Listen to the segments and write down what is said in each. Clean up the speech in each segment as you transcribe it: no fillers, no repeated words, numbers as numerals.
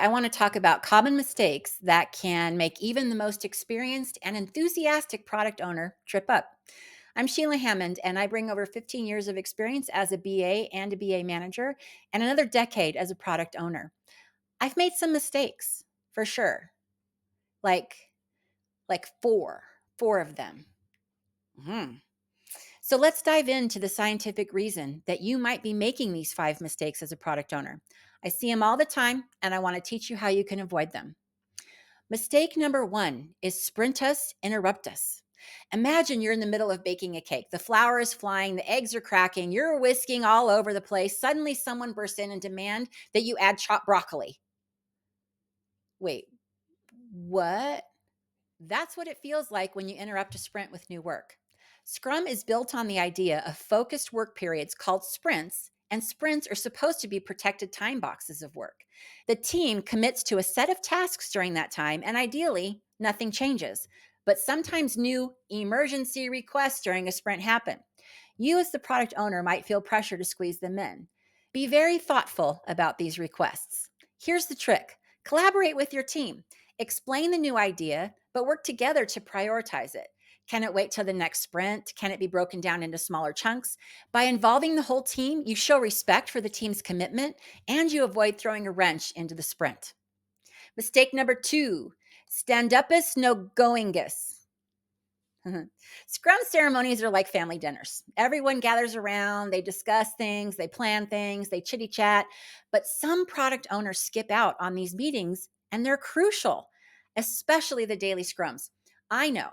I want to talk about common mistakes that can make even the most experienced and enthusiastic product owner trip up. I'm Sheila Hammond, and I bring over 15 years of experience as a BA and a BA manager, and another decade as a product owner. I've made some mistakes, for sure, like like four of them. Mhm. So let's dive into the scientific reason that you might be making these 5 mistakes as a product owner. I see them all the time, and I want to teach you how you can avoid them. Mistake number 1 is Sprintus interruptus. Imagine you're in the middle of baking a cake. The flour is flying, the eggs are cracking, you're whisking all over the place. Suddenly, someone bursts in and demand that you add chopped broccoli. Wait, what? That's what it feels like when you interrupt a sprint with new work. Scrum is built on the idea of focused work periods called sprints, and sprints are supposed to be protected time boxes of work. The team commits to a set of tasks during that time, and ideally, nothing changes. But sometimes new emergency requests during a sprint happen. You, as the product owner, might feel pressure to squeeze them in. Be very thoughtful about these requests. Here's the trick: collaborate with your team. Explain the new idea, but work together to prioritize it. Can it wait till the next sprint? Can it be broken down into smaller chunks? By involving the whole team, you show respect for the team's commitment and you avoid throwing a wrench into the sprint. Mistake number 2, Standupus NoGoingis. Scrum ceremonies are like family dinners. Everyone gathers around, they discuss things, they plan things, they chitty chat. But some product owners skip out on these meetings, and they're crucial, especially the daily scrums. I know,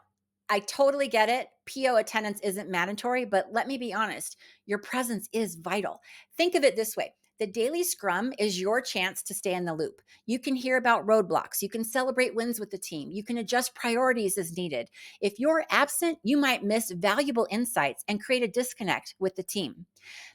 I totally get it. PO attendance isn't mandatory, but let me be honest, your presence is vital. Think of it this way: the daily scrum is your chance to stay in the loop. You can hear about roadblocks. You can celebrate wins with the team. You can adjust priorities as needed. If you're absent, you might miss valuable insights and create a disconnect with the team.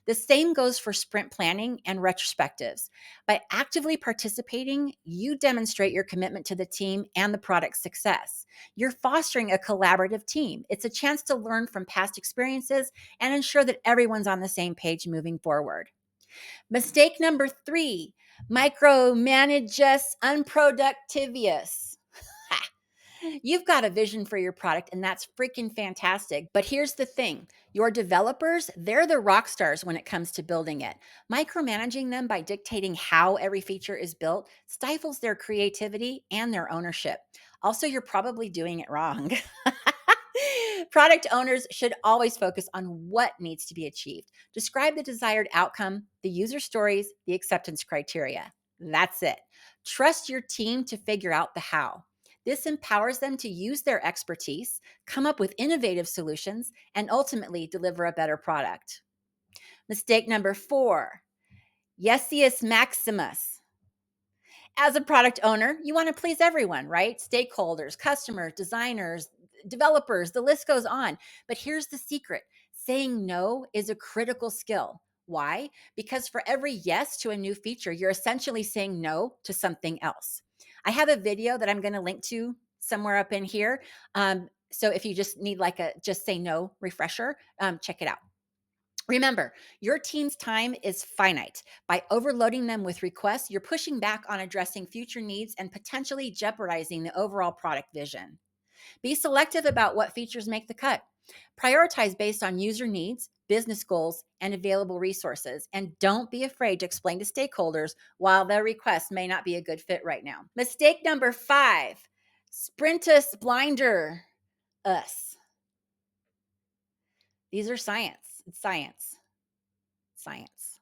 The same goes for sprint planning and retrospectives. By actively participating, you demonstrate your commitment to the team and the product's success. You're fostering a collaborative team. It's a chance to learn from past experiences and ensure that everyone's on the same page moving forward. Mistake number 3, Micromangus Unproductvius. You've got a vision for your product, and that's freaking fantastic. But here's the thing: your developers, they're the rock stars when it comes to building it. Micromanaging them by dictating how every feature is built stifles their creativity and their ownership. Also, you're probably doing it wrong. Product owners should always focus on what needs to be achieved. Describe the desired outcome, the user stories, the acceptance criteria. That's it. Trust your team to figure out the how. This empowers them to use their expertise, come up with innovative solutions, and ultimately deliver a better product. Mistake number 4, Yessius Maximus. As a product owner, you want to please everyone, right? Stakeholders, customers, designers, developers, the list goes on. But here's the secret: saying no is a critical skill. Why? Because for every yes to a new feature, you're essentially saying no to something else. I have a video that I'm going to link to somewhere up in here. So if you just need like a just say no refresher, check it out. Remember, your team's time is finite. By overloading them with requests, you're pushing back on addressing future needs and potentially jeopardizing the overall product vision. Be selective about what features make the cut. Prioritize based on user needs, business goals, and available resources. And don't be afraid to explain to stakeholders while their request may not be a good fit right now. Mistake number 5, Sprintus blinder us. These are science. It's science. Science.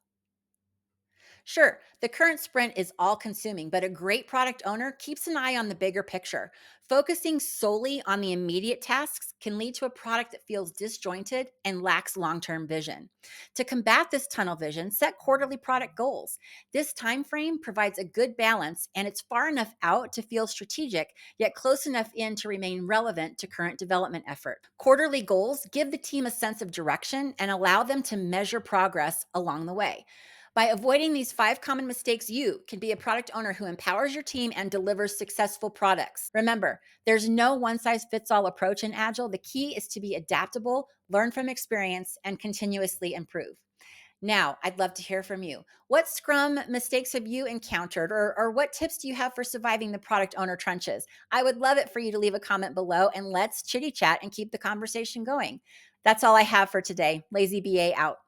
Sure, the current sprint is all consuming, but a great product owner keeps an eye on the bigger picture. Focusing solely on the immediate tasks can lead to a product that feels disjointed and lacks long term vision. To combat this tunnel vision, set quarterly product goals. This time frame provides a good balance, and it's far enough out to feel strategic, yet close enough in to remain relevant to current development effort. Quarterly goals give the team a sense of direction and allow them to measure progress along the way. By avoiding these 5 common mistakes, you can be a product owner who empowers your team and delivers successful products. Remember, there's no one-size-fits-all approach in Agile. The key is to be adaptable, learn from experience, and continuously improve. Now, I'd love to hear from you. What Scrum mistakes have you encountered, or what tips do you have for surviving the product owner trenches? I would love it for you to leave a comment below and let's chitty chat and keep the conversation going. That's all I have for today. Lazy BA out.